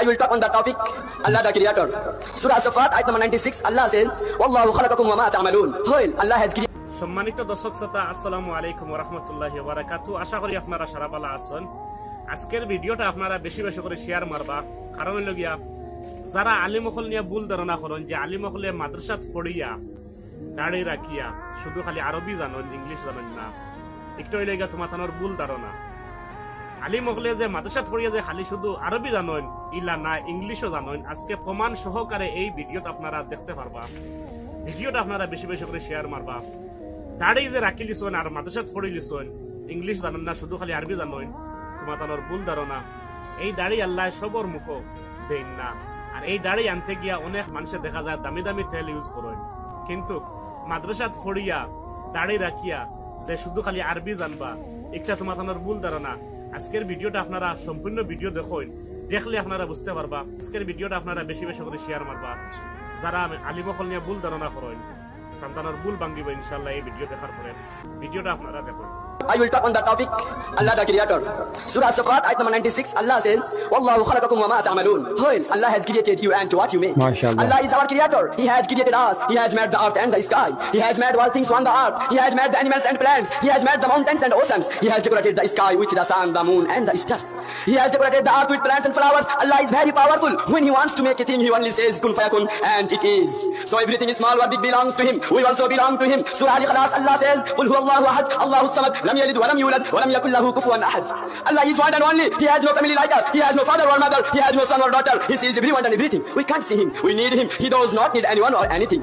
I will talk on the topic Allah the Creator. Surah As-Saffat ayat number 96. Allah says, "Wallahu khalaqakum wa ma ta'malun." Well, Allah has created. সম্মানিত দর্শক শ্রোতা, আসসালামু আলাইকুম ওয়া রাহমাতুল্লাহি ওয়া বারাকাতুহু। আশা করি আপনারা সারা ভালো আছেন। আজকের ভিডিওটা আপনারা বেশি বেশি করে শেয়ার মারবা, কারণ হলো গিয়া যারা আলিমসকল নিয়ে ভুল ধারণা করেন যে আলিমসকলে মাদ্রাসাত পড়িয়া দাড়ি রাখিয়া শুধু খালি আরবি জানেন, ইংলিশ জানেন না, একটু হইলে গিয়া তোমার তানোর ভুল ধারণা। আলিমসকলে যে মাদ্রাসাত পড়িয়া যে খালি শুধু আরবি জানেন ইলা না, ইংলিশও জানেন, আজকে প্রমাণ সহকারে এই ভিডিওটা আপনারা দেখতে পারবা। ভিডিওটা আপনারা বেশি বেশি করে শেয়ার মারবা। দাড়ি যে রাখি লিছেন আর মাদ্রাসাত পড়ি লিছেন, ইংলিশ জানেন না, শুধু খালি আরবি জানেন, তোমার তানোর ভুল ধারণা। এই দাড়ি আল্লাহ সবর মুখ দেন না। আর এই দাড়ি আনতে গিয়া অনেক মানুষের দেখা যায় দামি দামি তেল ইউজ করেন, কিন্তু মাদ্রাসাত পড়িয়া দাড়ি রাখিয়া যে শুধু খালি আরবি জানবা, একটা তোমার তানোর ভুল ধারণা। আজকের ভিডিওটা আপনারা সম্পূর্ণ ভিডিও দেখুন, দেখলে আপনারা বুঝতে পারবা। আজকের ভিডিওটা আপনারা বেশি বেশি করে শেয়ার মারবা। যারা আলিমসকল নিয়ে ভুল ধারণা করেন সন্তানের ভুল ভাঙ্গিব ইনশাআল্লাহ এই ভিডিও দেখার পরে। ভিডিওটা আপনারা দেখুন। I will talk on the topic Allah the Creator. Surah As-Saffat ayat number 96. Allah says, "Wallahu khalaqakum wa ma ta'malun." Well, Allah has created you and what you make. Allah is our Creator. He has created us. He has made the earth and the sky. He has made all things on the earth. He has made the animals and plants. He has made the mountains and oceans. He has decorated the sky with the sun, the moon, and the stars. He has decorated the earth with plants and flowers. Allah is very powerful. When He wants to make a thing, He only says kun fayakun, and it is. So everything is small or big belongs to Him. We also belong to Him. Surah Al-Ikhlas, Allah says, "Qul huwallahu ahad, Allahu samad, lam yalid wa lam yulad wa lam yakul lahu kufuwan ahad." Allah is one and only. He has no family like us. He has no father or mother. He has no son or daughter. He sees everyone and everything. We can't see Him. We need Him. He does not need anyone or anything.